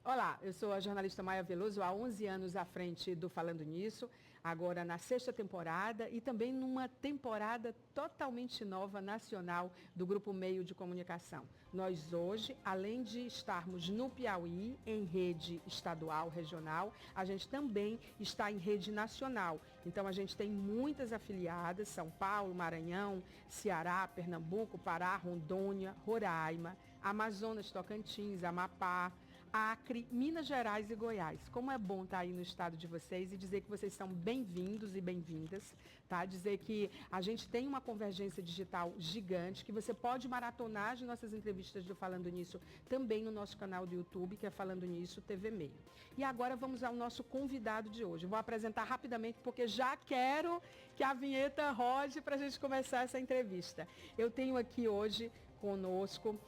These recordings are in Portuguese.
Olá, eu sou a jornalista Maia Veloso, há 11 anos à frente do Falando Nisso, agora na 6ª temporada e também numa temporada totalmente nova nacional do Grupo Meio de Comunicação. Nós hoje, além de estarmos no Piauí, em rede estadual, regional, a gente também está em rede nacional. Então a gente tem muitas afiliadas, São Paulo, Maranhão, Ceará, Pernambuco, Pará, Rondônia, Roraima, Amazonas, Tocantins, Amapá, Acre, Minas Gerais e Goiás. Como é bom estar aí no estado de vocês e dizer que vocês são bem-vindos e bem-vindas, tá? Dizer que a gente tem uma convergência digital gigante, que você pode maratonar as nossas entrevistas do Falando Nisso também no nosso canal do YouTube, que é Falando Nisso TV Meio. E agora vamos ao nosso convidado de hoje. Eu vou apresentar rapidamente porque já quero que a vinheta rode para a gente começar essa entrevista. Eu tenho aqui hoje conosco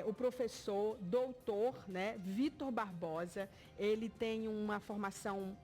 o professor doutor, né, Vitor Barbosa. Ele tem uma formação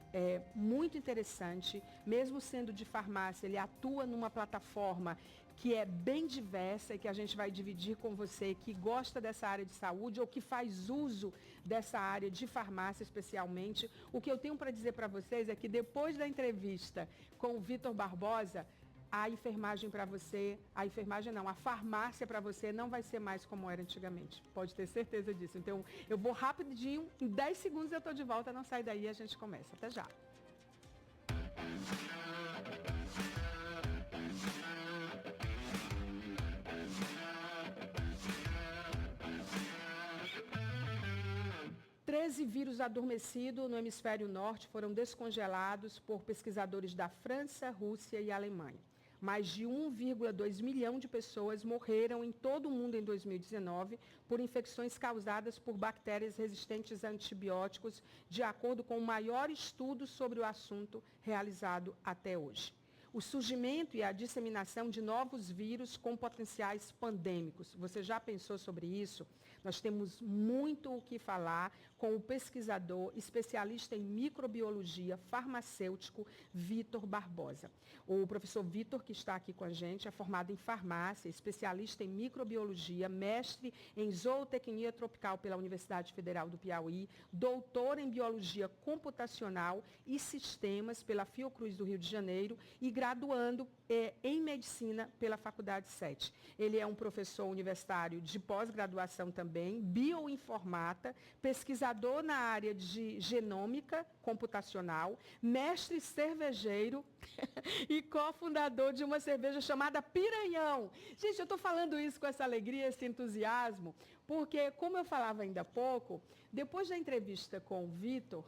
muito interessante, mesmo sendo de farmácia, ele atua numa plataforma que é bem diversa e que a gente vai dividir com você que gosta dessa área de saúde ou que faz uso dessa área de farmácia especialmente. O que eu tenho para dizer para vocês é que depois da entrevista com o Vitor Barbosa, a enfermagem para você, a farmácia para você não vai ser mais como era antigamente. Pode ter certeza disso. Então, eu vou rapidinho, em 10 segundos eu estou de volta, não sai daí, a gente começa. Até já. Treze vírus adormecidos no hemisfério norte foram descongelados por pesquisadores da França, Rússia e Alemanha. Mais de 1,2 milhão de pessoas morreram em todo o mundo em 2019 por infecções causadas por bactérias resistentes a antibióticos, de acordo com o maior estudo sobre o assunto realizado até hoje. O surgimento e a disseminação de novos vírus com potenciais pandêmicos. Você já pensou sobre isso? Nós temos muito o que falar com o pesquisador, especialista em microbiologia, farmacêutico, Vitor Barbosa. O professor Vitor, que está aqui com a gente, é formado em farmácia, especialista em microbiologia, mestre em zootecnia tropical pela Universidade Federal do Piauí, doutor em biologia computacional e sistemas pela Fiocruz do Rio de Janeiro e graduando em medicina pela Faculdade 7. Ele é um professor universitário de pós-graduação também, bioinformata, pesquisador na área de genômica computacional, mestre cervejeiro e cofundador de uma cerveja chamada Piranhão. Gente, eu estou falando isso com essa alegria, esse entusiasmo, porque, como eu falava ainda há pouco, depois da entrevista com o Vitor,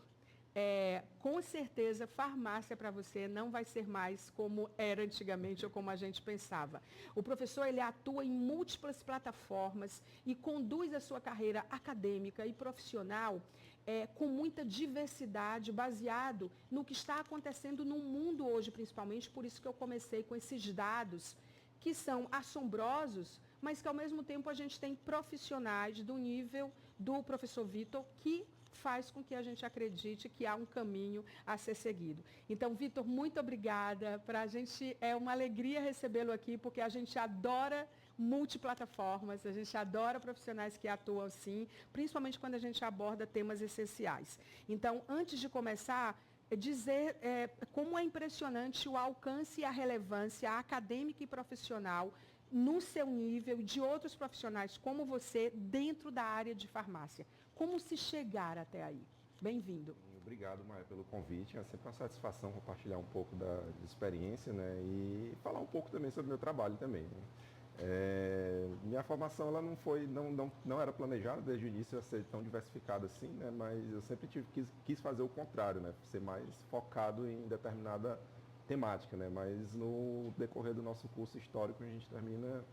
com certeza, farmácia para você não vai ser mais como era antigamente ou como a gente pensava. O professor, ele atua em múltiplas plataformas e conduz a sua carreira acadêmica e profissional com muita diversidade, baseado no que está acontecendo no mundo hoje, principalmente. Por isso que eu comecei com esses dados que são assombrosos, mas que, ao mesmo tempo, a gente tem profissionais do nível do professor Vitor que faz com que a gente acredite que há um caminho a ser seguido. Então, Vitor, muito obrigada. Para a gente é uma alegria recebê-lo aqui, porque a gente adora multiplataformas, a gente adora profissionais que atuam assim, principalmente quando a gente aborda temas essenciais. Então, antes de começar, dizer como é impressionante o alcance e a relevância acadêmica e profissional no seu nível, de outros profissionais como você, dentro da área de farmácia. Como se chegar até aí? Bem-vindo. Obrigado, Maia, pelo convite. É sempre uma satisfação compartilhar um pouco da experiência, né, e falar um pouco também sobre o meu trabalho também. Minha formação ela não era planejada desde o início a ser tão diversificada assim, né, mas eu sempre quis fazer o contrário, né, ser mais focado em determinada temática, né? Mas no decorrer do nosso curso histórico a gente termina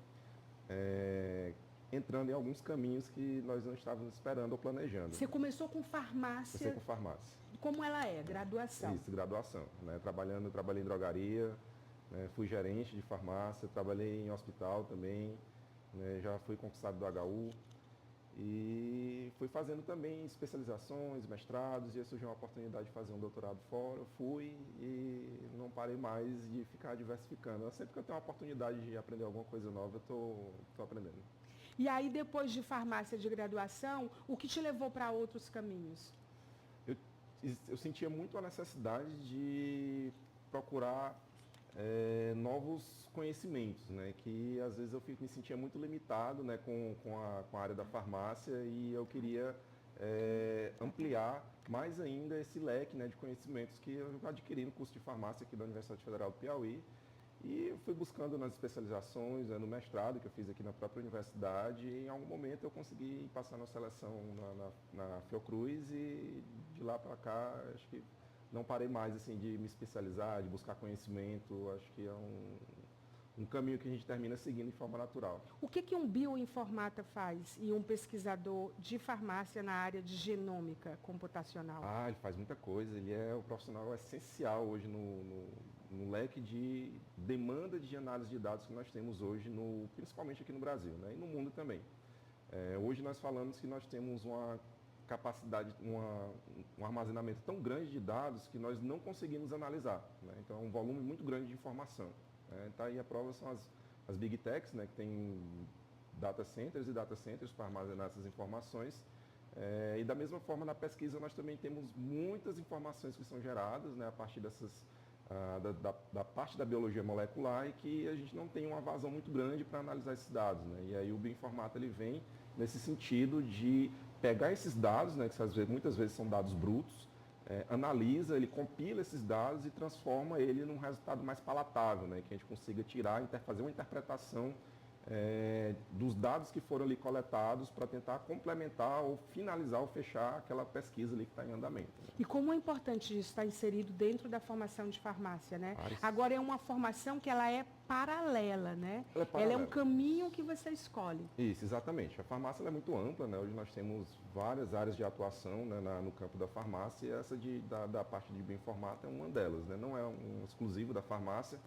entrando em alguns caminhos que nós não estávamos esperando ou planejando. Você começou com farmácia? Comecei com farmácia. Como ela é? Graduação? Isso, graduação. Né? Trabalhei em drogaria, né? Fui gerente de farmácia, trabalhei em hospital também, né? Já fui concursado do HU. E fui fazendo também especializações, mestrados, e aí surgiu uma oportunidade de fazer um doutorado fora. Eu fui e não parei mais de ficar diversificando. Sempre que eu tenho uma oportunidade de aprender alguma coisa nova, eu estou aprendendo. E aí, depois de farmácia de graduação, o que te levou para outros caminhos? Eu sentia muito a necessidade de procurar novos conhecimentos, né? Que às vezes me sentia muito limitado, né? Com a área da farmácia e eu queria ampliar mais ainda esse leque, né, de conhecimentos que eu adquiri no curso de farmácia aqui da Universidade Federal do Piauí. E eu fui buscando nas especializações, no mestrado que eu fiz aqui na própria universidade, e em algum momento eu consegui passar na seleção na Fiocruz e de lá para cá acho que não parei mais assim de me especializar, de buscar conhecimento, acho que é um caminho que a gente termina seguindo de forma natural. O que um bioinformata faz e um pesquisador de farmácia na área de genômica computacional? Ele faz muita coisa, ele é o profissional essencial hoje no leque de demanda de análise de dados que nós temos hoje, principalmente aqui no Brasil, né, e no mundo também. Hoje nós falamos que nós temos uma capacidade, um armazenamento tão grande de dados que nós não conseguimos analisar, né? Então é um volume muito grande de informação. Tá aí a prova são as Big Techs, né, que tem data centers para armazenar essas informações. E da mesma forma na pesquisa nós também temos muitas informações que são geradas, né, a partir da parte da biologia molecular e que a gente não tem uma vazão muito grande para analisar esses dados, né? E aí o bioinformata ele vem nesse sentido de pegar esses dados, né, que muitas vezes são dados brutos, analisa, ele compila esses dados e transforma ele num resultado mais palatável, né, que a gente consiga fazer uma interpretação dos dados que foram ali coletados para tentar complementar ou finalizar ou fechar aquela pesquisa ali que está em andamento. Né? E como é importante isso estar inserido dentro da formação de farmácia, né? Agora é uma formação que ela é paralela, né? Ela é um caminho que você escolhe. Isso, exatamente. A farmácia ela é muito ampla, né? Hoje nós temos várias áreas de atuação, né, no campo da farmácia e essa da parte de bioinformata é uma delas, né? Não é um exclusivo da farmácia,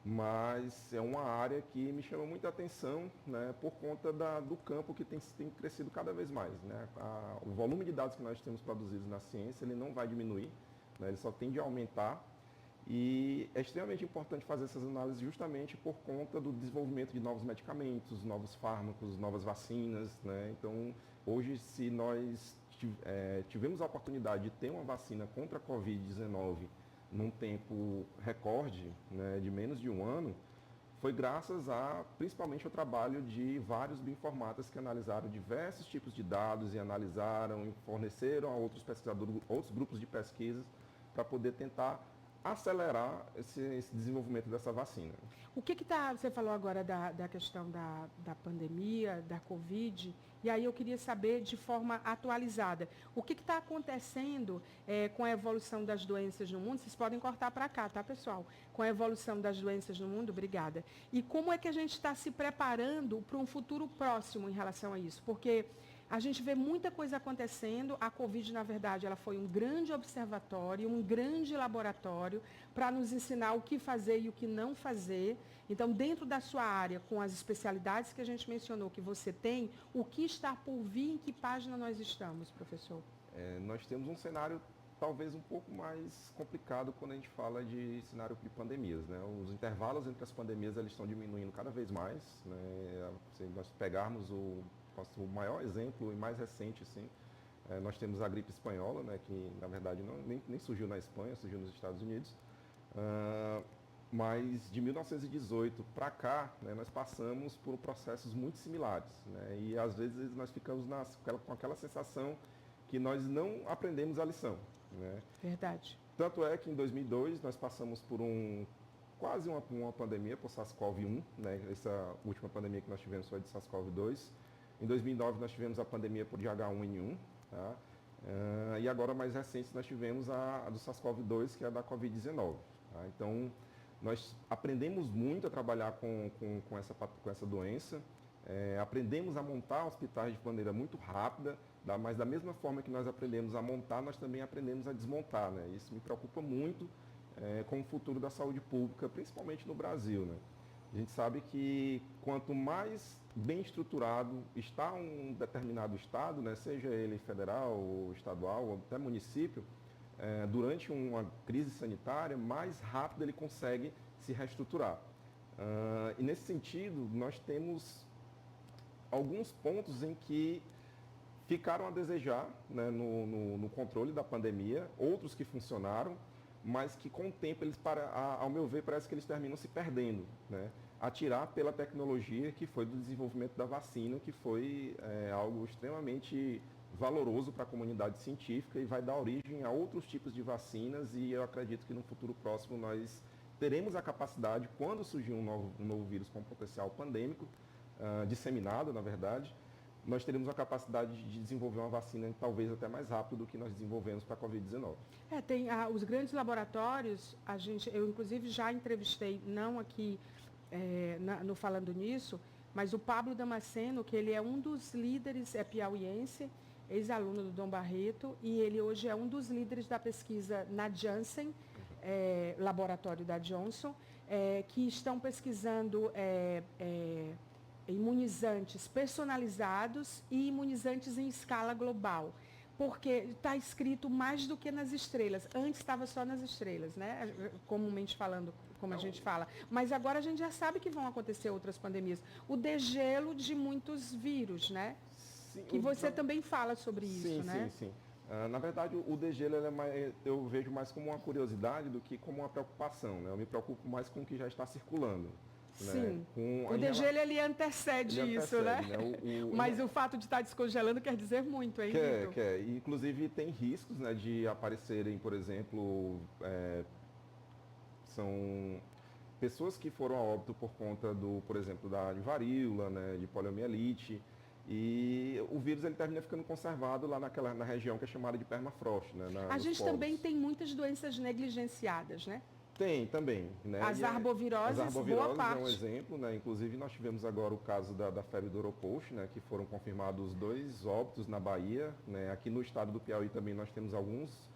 mas é uma área que me chama muita atenção, né, por conta do campo que tem crescido cada vez mais. Né? O volume de dados que nós temos produzidos na ciência ele não vai diminuir, né, ele só tende a aumentar e é extremamente importante fazer essas análises justamente por conta do desenvolvimento de novos medicamentos, novos fármacos, novas vacinas. Né? Então, hoje, se nós tivemos a oportunidade de ter uma vacina contra a Covid-19 num tempo recorde, né, de menos de um ano, foi graças principalmente ao trabalho de vários bioinformatas que analisaram diversos tipos de dados e analisaram e forneceram a outros pesquisadores, outros grupos de pesquisas para poder tentar acelerar esse desenvolvimento dessa vacina. O que você falou agora da questão da pandemia, da Covid, e aí eu queria saber de forma atualizada, o que está acontecendo com a evolução das doenças no mundo? Vocês podem cortar para cá, tá, pessoal? Com a evolução das doenças no mundo, obrigada. E como é que a gente está se preparando para um futuro próximo em relação a isso? Porque a gente vê muita coisa acontecendo. A Covid, na verdade, ela foi um grande observatório, um grande laboratório para nos ensinar o que fazer e o que não fazer. Então, dentro da sua área, com as especialidades que a gente mencionou que você tem, o que está por vir, em que página nós estamos, professor? Nós temos um cenário talvez um pouco mais complicado quando a gente fala de cenário de pandemias. Né? Os intervalos entre as pandemias eles estão diminuindo cada vez mais. Né? Se nós pegarmos o maior exemplo e mais recente, assim, nós temos a gripe espanhola, né, que na verdade nem surgiu na Espanha, surgiu nos Estados Unidos. Mas de 1918 para cá, né, nós passamos por processos muito similares. Né, e às vezes nós ficamos com aquela sensação que nós não aprendemos a lição. Né. Verdade. Tanto é que em 2002 nós passamos por quase uma pandemia por SARS-CoV-1. Né, essa última pandemia que nós tivemos foi de SARS-CoV-2. Em 2009 nós tivemos a pandemia por H1N1, tá? E agora mais recente nós tivemos a do SARS-CoV-2, que é a da Covid-19. Tá? Então nós aprendemos muito a trabalhar com essa doença, aprendemos a montar hospitais de maneira muito rápida, mas da mesma forma que nós aprendemos a montar, nós também aprendemos a desmontar. Né? Isso me preocupa muito com o futuro da saúde pública, principalmente no Brasil. Né? A gente sabe que quanto mais bem estruturado está um determinado estado, né, seja ele federal, ou estadual, ou até município, durante uma crise sanitária, mais rápido ele consegue se reestruturar. E nesse sentido, nós temos alguns pontos em que ficaram a desejar, né, no controle da pandemia, outros que funcionaram, mas que com o tempo, ao meu ver, parece que eles terminam se perdendo, né? Atirar pela tecnologia que foi do desenvolvimento da vacina, que foi algo extremamente valoroso para a comunidade científica e vai dar origem a outros tipos de vacinas, e eu acredito que no futuro próximo nós teremos a capacidade, quando surgir um novo vírus com potencial pandêmico, disseminado, na verdade, nós teremos a capacidade de desenvolver uma vacina talvez até mais rápido do que nós desenvolvemos para a Covid-19. Tem os grandes laboratórios, eu inclusive já entrevistei, não aqui no Falando Nisso, mas o Pablo Damasceno, que ele é um dos líderes, é piauiense, ex-aluno do Dom Barreto, e ele hoje é um dos líderes da pesquisa na Janssen, laboratório da Johnson, que estão pesquisando imunizantes personalizados e imunizantes em escala global, porque está escrito mais do que nas estrelas. Antes estava só nas estrelas, né? Comumente falando, como a gente fala. Mas agora a gente já sabe que vão acontecer outras pandemias. O degelo de muitos vírus, né? Sim, que você também fala sobre isso, né? Sim. Na verdade, o degelo eu vejo mais como uma curiosidade do que como uma preocupação, né? Eu me preocupo mais com o que já está circulando. Sim, né? O degelo ele antecede isso, né? Mas o fato de estar descongelando quer dizer muito, hein? Quer. Inclusive tem riscos, né, de aparecerem, por exemplo, são pessoas que foram a óbito por conta por exemplo, de varíola, né, de poliomielite, e o vírus ele termina ficando conservado lá na região que é chamada de permafrost, né? A gente também tem muitas doenças negligenciadas, né? Tem também, né? As arboviroses, boa parte. É um exemplo, né? Inclusive nós tivemos agora o caso da febre do Oropost, né? Que foram confirmados 2 óbitos na Bahia, né? Aqui no estado do Piauí também nós temos alguns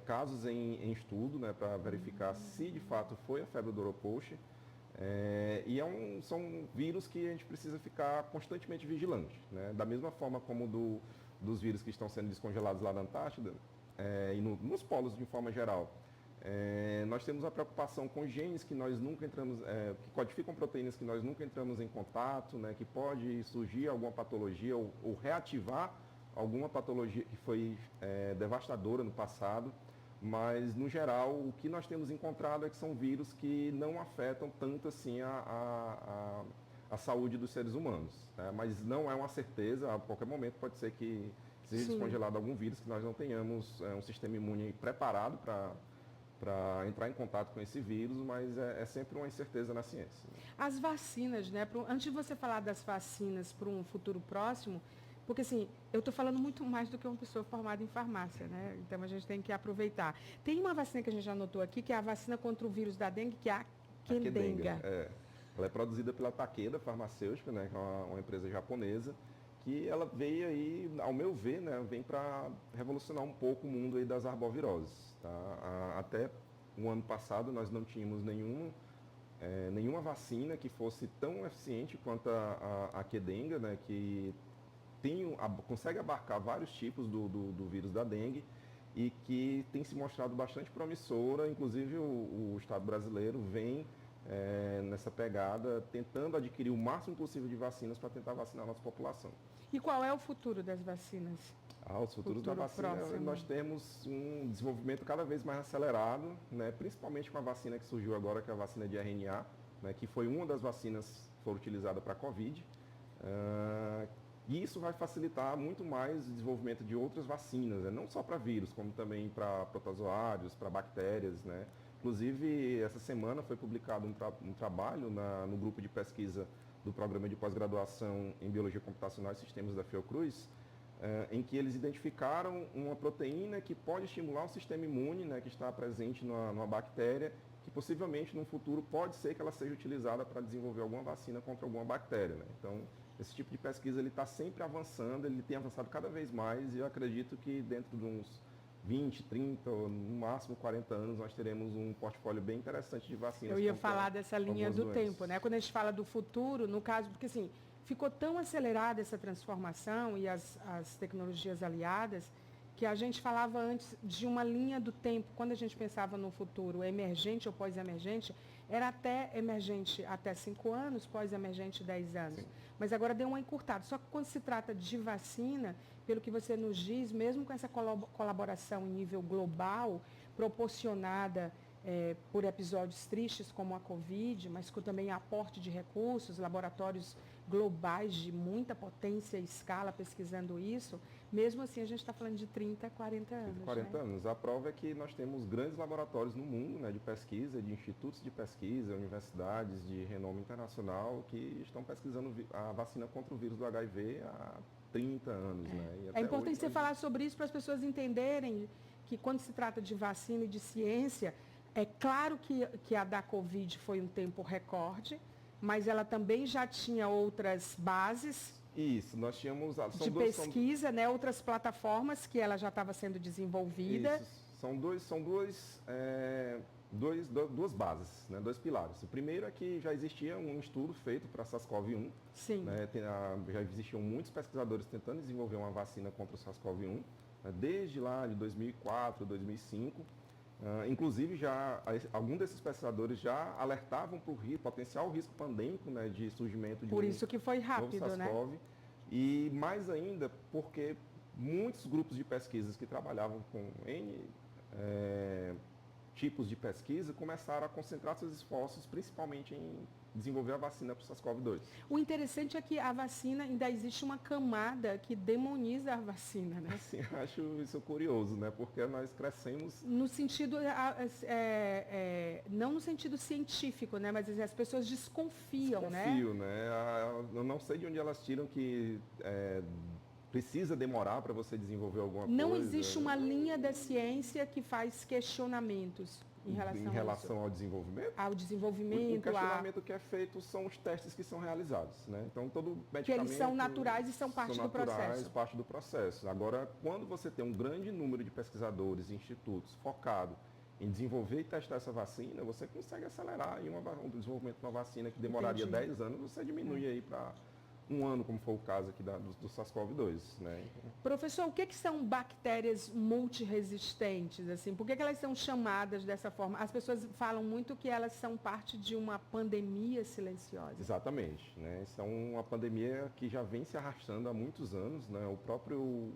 casos em estudo, né? Para verificar se de fato foi a febre do Oropost. São vírus que a gente precisa ficar constantemente vigilante, né? Da mesma forma como dos vírus que estão sendo descongelados lá na Antártida e nos polos de forma geral. Nós temos a preocupação com genes que nós nunca entramos, que codificam proteínas que nós nunca entramos em contato, né, que pode surgir alguma patologia ou reativar alguma patologia que foi devastadora no passado, mas no geral o que nós temos encontrado é que são vírus que não afetam tanto assim a saúde dos seres humanos, né? Mas não é uma certeza, a qualquer momento pode ser que seja descongelado algum vírus, que nós não tenhamos um sistema imune preparado para entrar em contato com esse vírus, mas é sempre uma incerteza na ciência. As vacinas, né? Antes de você falar das vacinas para um futuro próximo, porque assim, eu estou falando muito mais do que uma pessoa formada em farmácia, né? Então a gente tem que aproveitar. Tem uma vacina que a gente já anotou aqui, que é a vacina contra o vírus da dengue, que é a Qdenga. Ela é produzida pela Takeda Farmacêutica, né? Que é uma empresa japonesa, que ela veio aí, ao meu ver, né, vem para revolucionar um pouco o mundo aí das arboviroses. Tá? Até o ano passado nós não tínhamos nenhuma vacina que fosse tão eficiente quanto a Qdenga, né, que consegue abarcar vários tipos do vírus da dengue e que tem se mostrado bastante promissora. Inclusive o Estado brasileiro vem nessa pegada, tentando adquirir o máximo possível de vacinas para tentar vacinar a nossa população. E qual é o futuro das vacinas? Os futuros da vacina, nós temos um desenvolvimento cada vez mais acelerado, né, principalmente com a vacina que surgiu agora, que é a vacina de RNA, né, que foi uma das vacinas que foi utilizada para a Covid. E isso vai facilitar muito mais o desenvolvimento de outras vacinas, né, não só para vírus, como também para protozoários, para bactérias, né. Inclusive, essa semana foi publicado um trabalho no grupo de pesquisa do Programa de Pós-Graduação em Biologia Computacional e Sistemas da Fiocruz, em que eles identificaram uma proteína que pode estimular o sistema imune, né, que está presente numa bactéria, que possivelmente no futuro pode ser que ela seja utilizada para desenvolver alguma vacina contra alguma bactéria, né? Então, esse tipo de pesquisa ele está sempre avançando, ele tem avançado cada vez mais, e eu acredito que dentro de uns 20, 30, ou no máximo 40 anos, nós teremos um portfólio bem interessante de vacinas. Eu ia falar dessa linha do tempo, né? Quando a gente fala do futuro, no caso, porque assim, ficou tão acelerada essa transformação e as tecnologias aliadas, que a gente falava antes de uma linha do tempo, quando a gente pensava no futuro emergente ou pós-emergente, era até emergente até 5 anos, pós-emergente 10 anos. Sim. Mas agora deu uma encurtada. Só que quando se trata de vacina, pelo que você nos diz, mesmo com essa colaboração em nível global, proporcionada por episódios tristes como a Covid, mas com também aporte de recursos, laboratórios globais de muita potência e escala pesquisando isso, mesmo assim a gente está falando de 30, 40 anos. 40 né? anos. A prova é que nós temos grandes laboratórios no mundo, né, de pesquisa, de institutos de pesquisa, universidades de renome internacional que estão pesquisando a vacina contra o vírus do HIV há 30 anos. Né? E É até importante hoje você falar sobre isso para as pessoas entenderem que quando se trata de vacina e de ciência, é claro que a da Covid foi um tempo recorde, mas ela também já tinha outras bases Isso, nós tínhamos... de pesquisa, né, outras plataformas que ela já estava sendo desenvolvida. Isso, duas bases, né, dois pilares. O primeiro é que já existia um estudo feito para SARS-CoV-1. Sim. Né, já existiam muitos pesquisadores tentando desenvolver uma vacina contra o SARS-CoV-1, né, desde lá de 2004, 2005. Inclusive, alguns desses pesquisadores já alertavam para o potencial risco pandêmico, né, de surgimento de Por isso que foi rápido, novo SARS-CoV. né? E mais ainda porque muitos grupos de pesquisas que trabalhavam com N tipos de pesquisa começaram a concentrar seus esforços principalmente em desenvolver a vacina para o SARS-CoV-2. O interessante é que a vacina, ainda existe uma camada que demoniza a vacina, né? Assim, acho isso curioso, né? Porque nós crescemos... No sentido, não no sentido científico, né? Mas as pessoas desconfiam, né? Eu não sei de onde elas tiram que precisa demorar para você desenvolver alguma coisa. Não existe uma linha da ciência que faz questionamentos em relação ao desenvolvimento? Ao desenvolvimento. O questionamento que é feito são os testes que são realizados. Né? Então, todo medicamento... Que eles são naturais e são parte do processo. Parte do processo. Agora, quando você tem um grande número de pesquisadores e institutos focado em desenvolver e testar essa vacina, você consegue acelerar em o desenvolvimento de uma vacina que demoraria 10 anos, você diminui aí para 1 ano, como foi o caso aqui do SARS-CoV-2. Né? Professor, o que são bactérias multiresistentes? Assim? Por que elas são chamadas dessa forma? As pessoas falam muito que elas são parte de uma pandemia silenciosa. Exatamente. Né? Isso é uma pandemia que já vem se arrastando há muitos anos. Né? O próprio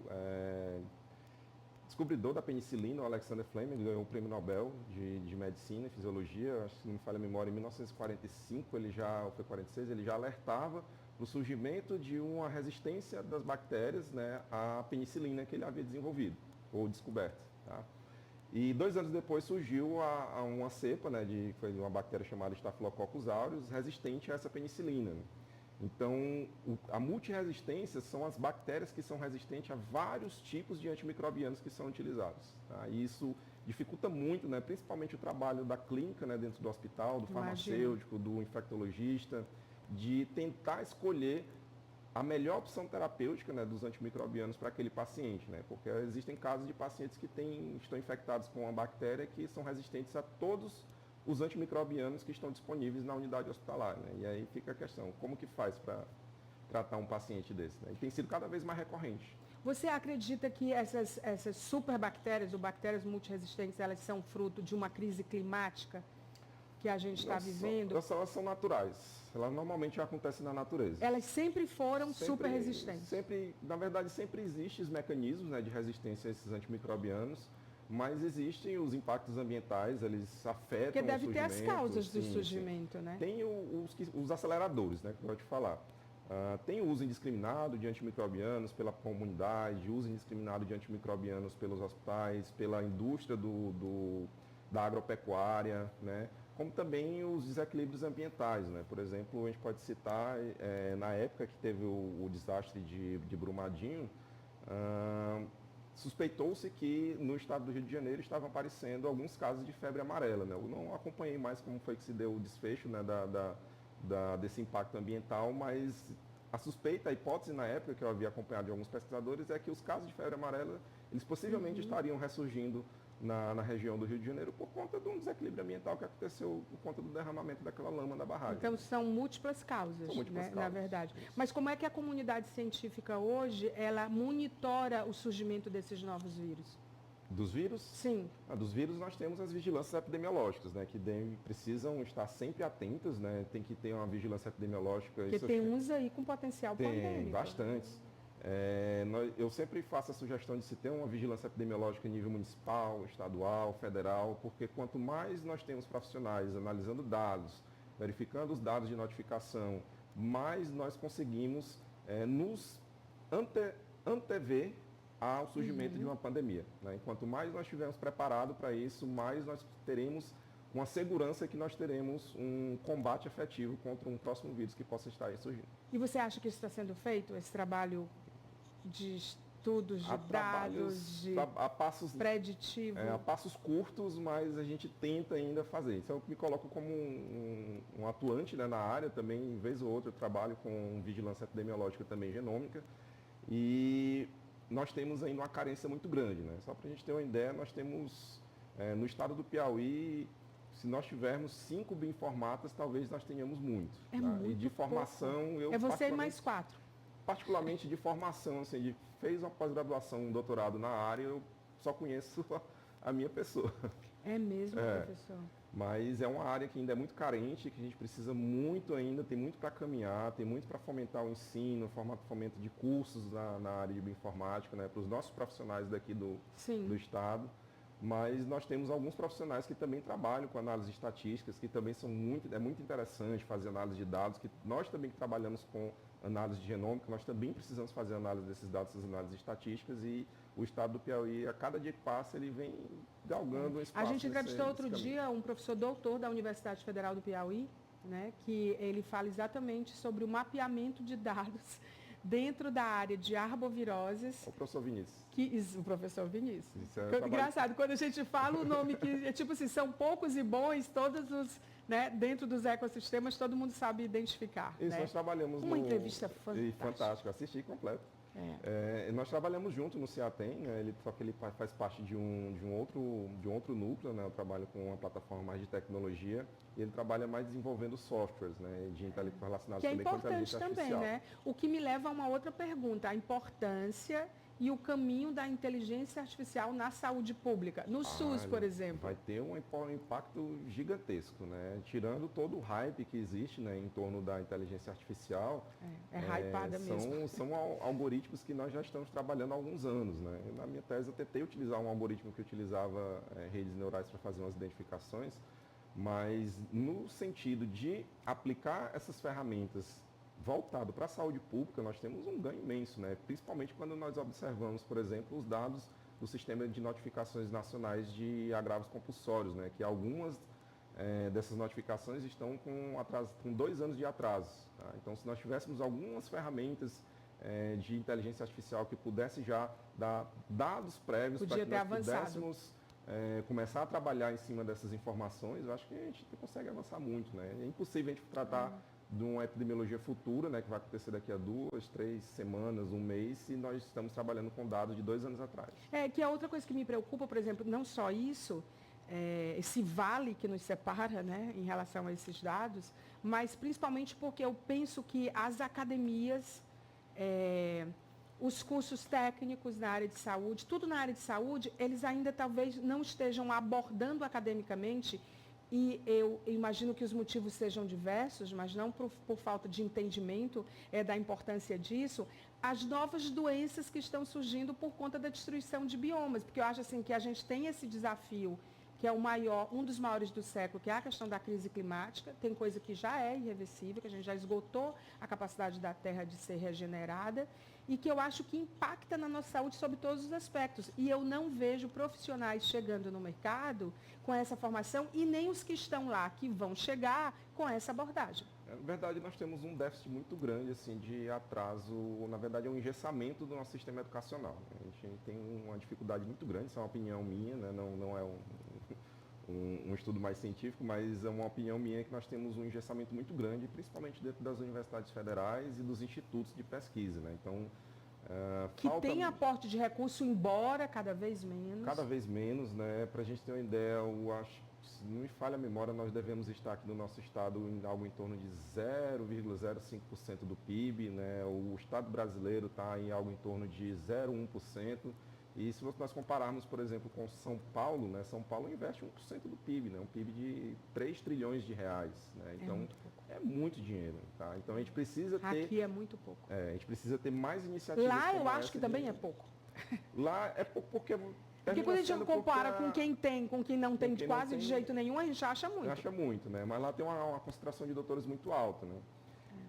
descobridor da penicilina, o Alexander Fleming, ganhou o Prêmio Nobel de Medicina e Fisiologia, acho que se não me falha a memória, em 1945, ou foi 46, ele já alertava para o surgimento de uma resistência das bactérias, né, à penicilina que ele havia desenvolvido, ou descoberto. Tá? E 2 anos depois surgiu uma cepa, né, foi uma bactéria chamada Staphylococcus aureus, resistente a essa penicilina. Né? Então, a multiresistência são as bactérias que são resistentes a vários tipos de antimicrobianos que são utilizados. Tá? E isso dificulta muito, né, principalmente o trabalho da clínica, né, dentro do hospital, do farmacêutico, do infectologista, de tentar escolher a melhor opção terapêutica, né, dos antimicrobianos para aquele paciente, né, porque existem casos de pacientes que estão infectados com uma bactéria que são resistentes a todos os antimicrobianos que estão disponíveis na unidade hospitalar. Né, e aí fica a questão, como que faz para tratar um paciente desse? Né, e tem sido cada vez mais recorrente. Você acredita que essas superbactérias ou bactérias multiresistentes, elas são fruto de uma crise climática que a gente está vivendo? Elas são naturais. Elas normalmente acontecem na natureza. Elas sempre foram super resistentes? Na verdade, sempre existem os mecanismos, né, de resistência a esses antimicrobianos, mas existem os impactos ambientais, eles afetam Porque deve ter as causas do sim, surgimento, sim. Né? Tem os aceleradores, né, que eu vou te falar. Tem o uso indiscriminado de antimicrobianos pela comunidade, uso indiscriminado de antimicrobianos pelos hospitais, pela indústria da agropecuária, né? Como também os desequilíbrios ambientais. Né? Por exemplo, a gente pode citar, na época que teve o desastre de Brumadinho, suspeitou-se que no estado do Rio de Janeiro estavam aparecendo alguns casos de febre amarela. Né? Eu não acompanhei mais como foi que se deu o desfecho, né, desse impacto ambiental, mas a suspeita, a hipótese na época que eu havia acompanhado de alguns pesquisadores é que os casos de febre amarela eles possivelmente estariam ressurgindo na região do Rio de Janeiro por conta de um desequilíbrio ambiental que aconteceu por conta do derramamento daquela lama da barragem. Então, são múltiplas causas, São múltiplas né, causas, na verdade. isso. Mas como é que a comunidade científica hoje, ela monitora o surgimento desses novos vírus? Dos vírus? Sim. Dos vírus nós temos as vigilâncias epidemiológicas, né, que precisam estar sempre atentas, né, tem que ter uma vigilância epidemiológica. Porque tem uns aí com potencial pandêmico. Tem bastantes. Eu sempre faço a sugestão de se ter uma vigilância epidemiológica em nível municipal, estadual, federal, porque quanto mais nós temos profissionais analisando dados, verificando os dados de notificação, mais nós conseguimos nos antever ao surgimento de uma pandemia, né? E quanto mais nós estivermos preparados para isso, mais nós teremos uma segurança que nós teremos um combate efetivo contra um próximo vírus que possa estar aí surgindo. E você acha que isso está sendo feito, esse trabalho de estudos, de dados, de preditivo? A passos curtos, mas a gente tenta ainda fazer. Então, eu me coloco como um atuante, né, na área também, vez ou outra, eu trabalho com vigilância epidemiológica também genômica. E nós temos ainda uma carência muito grande, né? Só para a gente ter uma ideia, nós temos no estado do Piauí, se nós tivermos 5 bioinformatas, talvez nós tenhamos muito. É tá? muito E de formação, pouco. eu É você e mais 4. Particularmente de formação, assim, fez uma pós-graduação, um doutorado na área, eu só conheço a minha pessoa. É mesmo, professor? Mas é uma área que ainda é muito carente, que a gente precisa muito ainda, tem muito para caminhar, tem muito para fomentar o ensino, fomento de cursos na área de bioinformática, né, para os nossos profissionais daqui do estado. Mas nós temos alguns profissionais que também trabalham com análise de estatísticas, que também é muito interessante fazer análise de dados, que nós também que trabalhamos com análise de genômica, nós também precisamos fazer análise desses dados, essas análises estatísticas, e o estado do Piauí, a cada dia que passa, ele vem galgando um espaço. A gente entrevistou outro dia um professor doutor da Universidade Federal do Piauí, né, que ele fala exatamente sobre o mapeamento de dados dentro da área de arboviroses. O professor Vinícius. O professor Vinícius. Isso Engraçado, quando a gente fala o nome que é tipo assim, são poucos e bons, todos os, né, dentro dos ecossistemas, todo mundo sabe identificar. Isso, né? nós trabalhamos uma entrevista fantástica. Fantástica, assisti completo. Nós trabalhamos junto no CIATEM, né, só que ele faz parte de um outro núcleo, né, eu trabalho com uma plataforma mais de tecnologia, e ele trabalha mais desenvolvendo softwares, né, relacionados também com inteligência artificial. Que é importante também, né? O que me leva a uma outra pergunta, a importância e o caminho da inteligência artificial na saúde pública. No SUS, por exemplo. Vai ter um impacto gigantesco, né? Tirando todo o hype que existe, né, em torno da inteligência artificial. Hypada mesmo. São algoritmos que nós já estamos trabalhando há alguns anos, né? Na minha tese eu tentei utilizar um algoritmo que utilizava redes neurais para fazer umas identificações, mas no sentido de aplicar essas ferramentas voltado para a saúde pública, nós temos um ganho imenso, né? Principalmente quando nós observamos, por exemplo, os dados do Sistema de Notificações Nacionais de Agravos Compulsórios, né? Que algumas dessas notificações estão com 2 anos de atraso. Tá? Então, se nós tivéssemos algumas ferramentas de inteligência artificial que pudesse já dar dados prévios para que nós pudéssemos começar a trabalhar em cima dessas informações, eu acho que a gente consegue avançar muito, né? É impossível a gente tratar de uma epidemiologia futura, né, que vai acontecer daqui a 2, 3 semanas, um mês, e nós estamos trabalhando com dados de 2 anos atrás. Que é outra coisa que me preocupa, por exemplo, não só isso, esse vale que nos separa, né, em relação a esses dados, mas principalmente porque eu penso que as academias, os cursos técnicos na área de saúde, tudo na área de saúde, eles ainda talvez não estejam abordando academicamente. E eu imagino que os motivos sejam diversos, mas não por falta de entendimento da importância disso, as novas doenças que estão surgindo por conta da destruição de biomas, porque eu acho assim que a gente tem esse desafio, que é um dos maiores do século, que é a questão da crise climática, tem coisa que já é irreversível, que a gente já esgotou a capacidade da Terra de ser regenerada, e que eu acho que impacta na nossa saúde sob todos os aspectos. E eu não vejo profissionais chegando no mercado com essa formação e nem os que estão lá, que vão chegar com essa abordagem. Na verdade, nós temos um déficit muito grande assim, de atraso, na verdade é um engessamento do nosso sistema educacional. A gente tem uma dificuldade muito grande, isso é uma opinião minha, né? Não é um estudo mais científico, mas é uma opinião minha que nós temos um engessamento muito grande, principalmente dentro das universidades federais e dos institutos de pesquisa, né? Então, Que tem aporte de recurso, embora cada vez menos. Cada vez menos, né? Para a gente ter uma ideia, eu acho, se não me falha a memória, nós devemos estar aqui no nosso estado em algo em torno de 0,05% do PIB, né? O estado brasileiro está em algo em torno de 0,1%. E se nós compararmos, por exemplo, com São Paulo, né? São Paulo investe 1% do PIB, né? Um PIB de 3 trilhões de reais, né? Então, é muito dinheiro, tá? Então, a gente precisa ter... Aqui é muito pouco. a gente precisa ter mais iniciativas. Lá eu acho que também é pouco. Lá é pouco porque... Porque quando a gente compara com quem tem, com quem não tem quase de jeito nenhum, a gente acha muito. Acha muito, né? Mas lá tem uma concentração de doutores muito alta, né?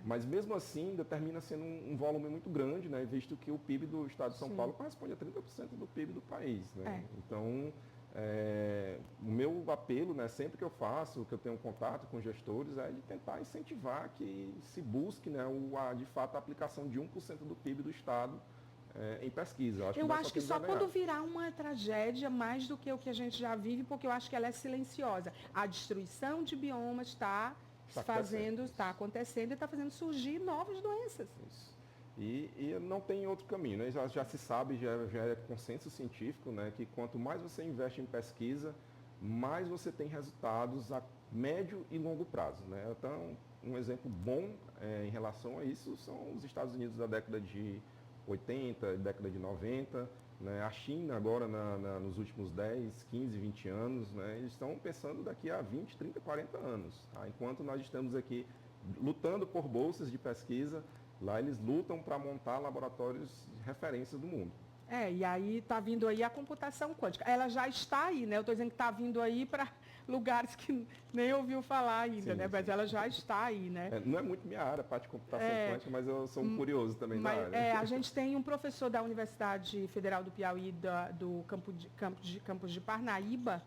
Mas mesmo assim, ainda termina sendo um volume muito grande, né? Visto que o PIB do estado de São Paulo corresponde a 30% do PIB do país, né? Então, o meu apelo, né, sempre que eu faço, que eu tenho contato com gestores, é de tentar incentivar que se busque, né, de fato, a aplicação de 1% do PIB do estado em pesquisa. Eu acho que só quando virar uma tragédia, mais do que o que a gente já vive, porque eu acho que ela é silenciosa. A destruição de biomas está acontecendo e está fazendo surgir novas doenças. Isso. E não tem outro caminho, né? Já se sabe, já é consenso científico, né, que quanto mais você investe em pesquisa, mais você tem resultados a médio e longo prazo, né? Então, um exemplo bom em relação a isso são os Estados Unidos da década de 80, década de 90, né? A China agora nos últimos 10, 15, 20 anos, né? Eles estão pensando daqui a 20, 30, 40 anos. Tá? Enquanto nós estamos aqui lutando por bolsas de pesquisa, lá eles lutam para montar laboratórios de referência do mundo. E aí está vindo aí a computação quântica. Ela já está aí, né? Eu estou dizendo que está vindo aí para lugares que nem ouviu falar ainda, né? Mas ela já está aí, né? Não é muito minha área, a parte de computação quântica, mas eu sou um curioso também da área. A gente tem um professor da Universidade Federal do Piauí, do campus de Parnaíba,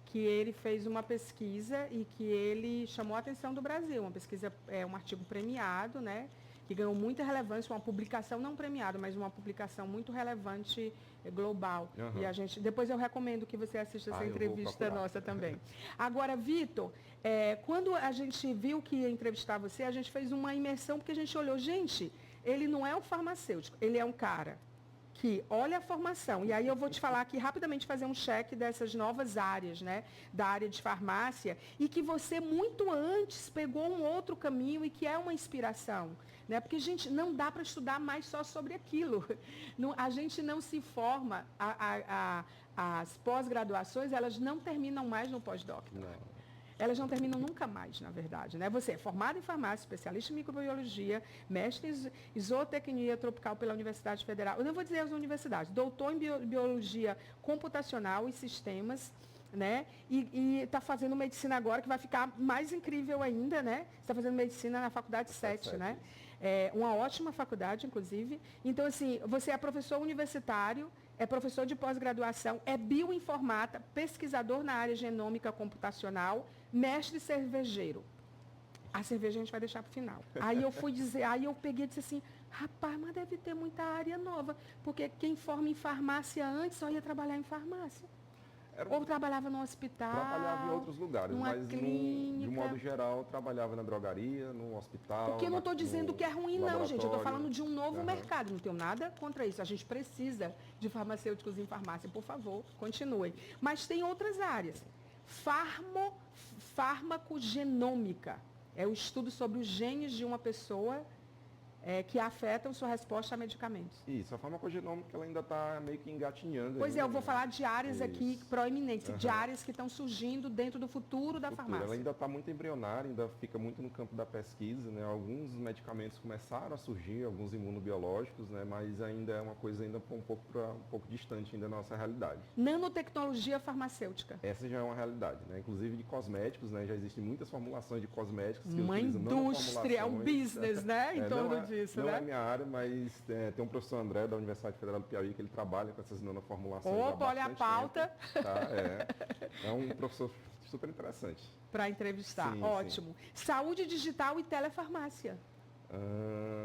que ele fez uma pesquisa e que ele chamou a atenção do Brasil. Uma pesquisa, um artigo premiado, né? Que ganhou muita relevância, uma publicação não premiada, mas uma publicação muito relevante global. Uhum. E a gente, depois eu recomendo que você assista essa entrevista nossa também. Agora, Vitor, quando a gente viu que ia entrevistar você, a gente fez uma imersão, porque a gente olhou, gente, ele não é um farmacêutico, ele é um cara que olha a formação, e aí eu vou te falar aqui rapidamente, fazer um cheque dessas novas áreas, né, da área de farmácia, e que você muito antes pegou um outro caminho e que é uma inspiração, né, porque, gente, não dá para estudar mais só sobre aquilo, a gente não se forma, as pós-graduações, elas não terminam mais no pós-doc. Elas não terminam nunca mais, na verdade, né? Você é formado em farmácia, especialista em microbiologia, mestre em zootecnia tropical pela Universidade Federal. Eu não vou dizer as universidades, doutor em biologia computacional e sistemas, né? E está fazendo medicina agora, que vai ficar mais incrível ainda, né? Está fazendo medicina na Faculdade 7, né? Uma ótima faculdade, inclusive. Então, assim, você é professor universitário, é professor de pós-graduação, é bioinformata, pesquisador na área genômica computacional, mestre cervejeiro. A cerveja a gente vai deixar para o final. Aí eu peguei e disse assim, rapaz, mas deve ter muita área nova, porque quem forma em farmácia antes só ia trabalhar em farmácia. Ou trabalhava no hospital. Trabalhava em outros lugares, mas clínica. De um modo geral, trabalhava na drogaria, no hospital. Porque eu não estou dizendo que é ruim, não, gente. Eu estou falando de um novo mercado. Não tenho nada contra isso. A gente precisa de farmacêuticos em farmácia. Por favor, continue. Mas tem outras áreas. Farmacogenômica. É o estudo sobre os genes de uma pessoa que afetam sua resposta a medicamentos. Isso, a farmacogenômica ela ainda está meio que engatinhando. Pois eu vou falar de áreas aqui proeminentes, de áreas que estão surgindo dentro do futuro da farmácia. Ela ainda está muito embrionária, ainda fica muito no campo da pesquisa, né? Alguns medicamentos começaram a surgir, alguns imunobiológicos, né? Mas ainda é uma coisa ainda um pouco distante ainda da nossa realidade. Nanotecnologia farmacêutica. Essa já é uma realidade, né? Inclusive de cosméticos, né? Já existem muitas formulações de cosméticos que uma utilizam indústria, um business, né? Em torno disso. Não é minha área, mas tem um professor André da Universidade Federal do Piauí que ele trabalha com essas nanoformulações. Opa, olha a pauta. Tempo, tá? É um professor super interessante. Para entrevistar, sim, ótimo. Sim. Saúde digital e telefarmácia.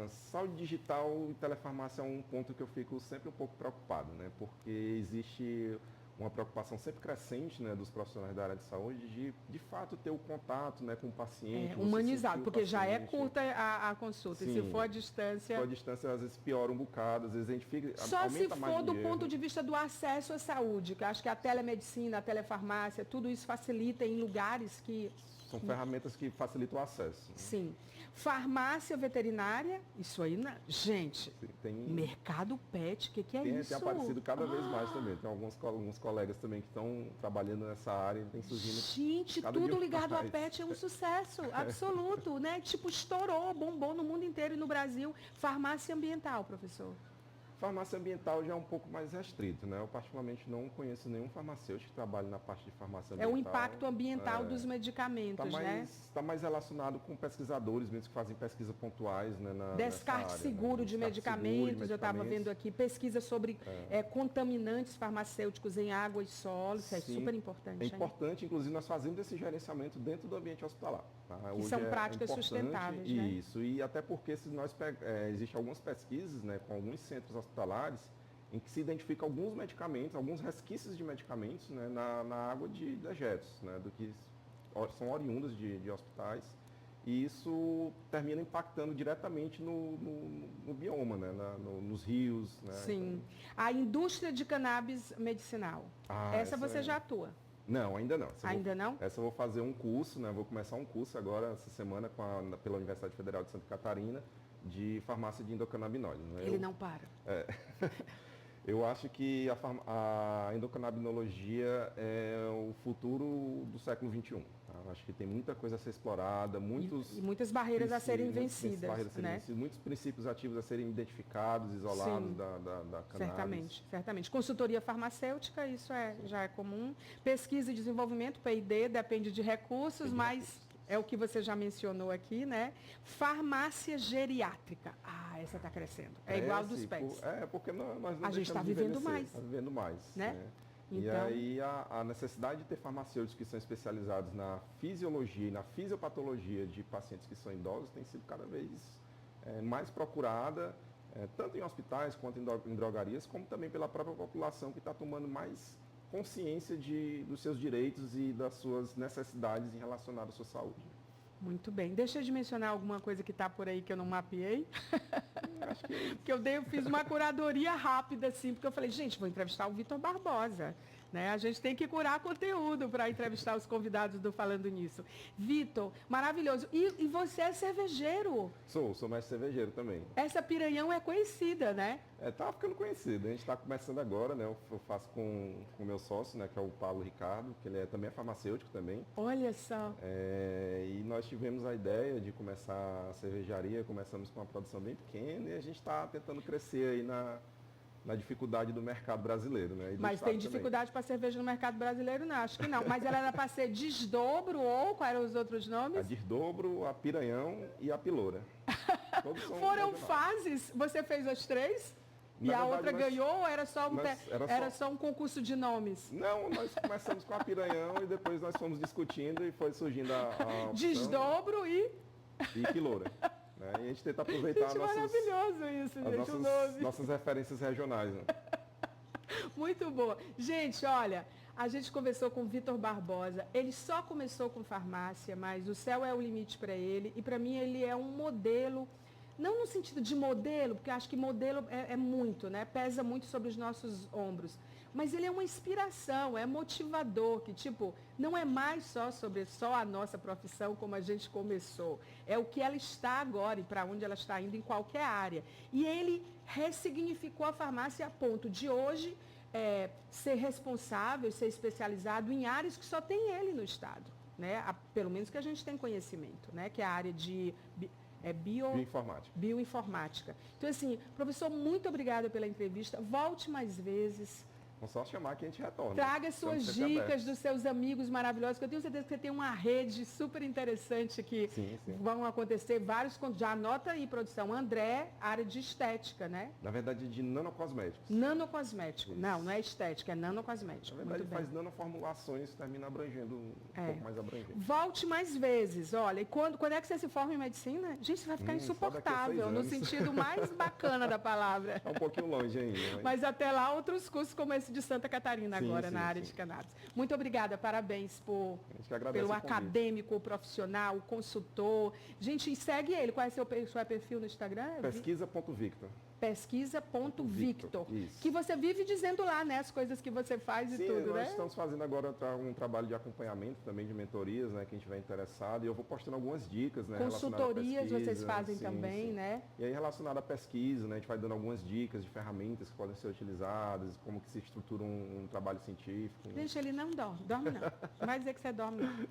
Saúde digital e telefarmácia é um ponto que eu fico sempre um pouco preocupado, né? Porque existe uma preocupação sempre crescente, né, dos profissionais da área de saúde de fato ter o contato, né, com o paciente. Humanizado, porque já é paciente. curta a consulta. Sim. E se for à distância... Se for à distância, às vezes piora um bocado, às vezes a gente fica... Só se for do erro. ponto de vista do acesso à saúde, que eu acho que a telemedicina, a telefarmácia, tudo isso facilita em lugares que... São ferramentas que facilitam o acesso. Né? Sim. Farmácia veterinária, isso aí, gente, tem, mercado pet, o que é isso? Tem aparecido cada vez mais também. Tem alguns colegas também que estão trabalhando nessa área e tem surgindo... Gente, tudo ligado a pet é um sucesso absoluto, né? Tipo, estourou, bombou no mundo inteiro e no Brasil. Farmácia ambiental, professor. Farmácia ambiental já é um pouco mais restrito, né? Eu particularmente não conheço nenhum farmacêutico que trabalhe na parte de farmácia ambiental. É o impacto ambiental dos medicamentos, né? Está mais relacionado com pesquisadores mesmo que fazem pesquisas pontuais, né? Descarte área, seguro, né? de medicamentos, eu estava vendo aqui, pesquisa sobre contaminantes farmacêuticos em água e solo, isso é super importante. É importante, inclusive nós fazemos esse gerenciamento dentro do ambiente hospitalar. Tá? Que são práticas sustentáveis, né? Isso, e até porque se nós existem algumas pesquisas, né, com alguns centros hospitalares em que se identifica alguns medicamentos, alguns resquícios de medicamentos, né, na água de dejetos, né, do que são oriundos de hospitais, e isso termina impactando diretamente no bioma, né, nos rios. Né, Sim. então... A indústria de cannabis medicinal, essa você já atua? Não, ainda não. Não? Essa eu vou fazer um curso, né? Vou começar um curso agora, essa semana, pela Universidade Federal de Santa Catarina, de farmácia de endocannabinoides. Né? Ele não para. Eu acho que a endocannabinologia é o futuro do século XXI. Tá? Acho que tem muita coisa a ser explorada, muitas barreiras a serem vencidas. Muitos princípios ativos a serem identificados, isolados da cannabis. Certamente. Consultoria farmacêutica, isso já é comum. Pesquisa e desenvolvimento, P&D, depende de recursos, mas... É o que você já mencionou aqui, né? Farmácia geriátrica. Essa está crescendo. É igual dos pets. Porque nós não a gente está vivendo mais. Está vivendo mais. Né? Então... E aí a necessidade de ter farmacêuticos que são especializados na fisiologia e na fisiopatologia de pacientes que são idosos tem sido cada vez mais procurada, tanto em hospitais quanto em drogarias, como também pela própria população que está tomando mais consciência dos seus direitos e das suas necessidades em relacionado à sua saúde. Muito bem. Deixa eu de mencionar alguma coisa que está por aí que eu não mapeei. Acho que... que eu fiz uma curadoria rápida, assim, porque eu falei, gente, vou entrevistar o Vitor Barbosa. Né? A gente tem que curar conteúdo para entrevistar os convidados do Falando Nisso. Vitor, maravilhoso. E você é cervejeiro? Sou mestre cervejeiro também. Essa Piranhão é conhecida, né? Tá ficando conhecida. A gente está começando agora, né? Eu faço com o meu sócio, né? Que é o Paulo Ricardo, que ele também é farmacêutico também. Olha só. E nós tivemos a ideia de começar a cervejaria, começamos com uma produção bem pequena e a gente está tentando crescer aí na dificuldade do mercado brasileiro, né? Mas tem dificuldade para cerveja no mercado brasileiro? Não, acho que não. Mas ela era para ser desdobro ou quais eram os outros nomes? A desdobro, a Piranhão e a Piloura. Foram fases? Você fez as três? E a outra ganhou ou era só um concurso de nomes? Não, nós começamos com a Piranhão e depois nós fomos discutindo e foi surgindo a opção, desdobro e Piloura. Né? E a gente tenta aproveitar maravilhoso isso, gente, nossas referências regionais. Né? Muito boa. Gente, olha, a gente conversou com o Vitor Barbosa. Ele só começou com farmácia, mas o céu é o limite para ele. E para mim ele é um modelo, não no sentido de modelo, porque acho que modelo é muito, né? Pesa muito sobre os nossos ombros. Mas ele é uma inspiração, é motivador, que tipo, não é mais sobre a nossa profissão como a gente começou. É o que ela está agora e para onde ela está indo em qualquer área. E ele ressignificou a farmácia a ponto de hoje ser responsável, ser especializado em áreas que só tem ele no estado. Né? Pelo menos que a gente tem conhecimento, né? Que é a área de... Bioinformática. Então, assim, professor, muito obrigada pela entrevista. Volte mais vezes. É só chamar que a gente retorna. Traga suas dicas dos seus amigos maravilhosos, que eu tenho certeza que você tem uma rede super interessante que vão acontecer vários... Já anota aí, produção. André, área de estética, né? Na verdade, de nanocosméticos. Nanocosmético. Isso. Não é estética, é nanocosmético. Na verdade, ele faz nanoformulações e termina abrangendo um pouco mais abrangente. Volte mais vezes. Olha, e quando é que você se forma em medicina? Gente, você vai ficar insuportável, no sentido mais bacana da palavra. É um pouquinho longe ainda. Mas até lá, outros cursos como esse de Santa Catarina agora na área de cannabis. Muito obrigada, parabéns pelo acadêmico, o profissional, o consultor. Gente, segue ele. Qual é seu perfil no Instagram? Pesquisa.victor. Pesquisa.victor. Que você vive dizendo lá, né, as coisas que você faz e tudo, né? Nós estamos fazendo agora um trabalho de acompanhamento também de mentorias, né, quem estiver interessado, e eu vou postando algumas dicas, né, consultorias vocês fazem também, né? E aí relacionado à pesquisa, né, a gente vai dando algumas dicas de ferramentas que podem ser utilizadas, como que se estrutura um trabalho científico. Gente, ele não dorme não. Não vai dizer que você dorme não.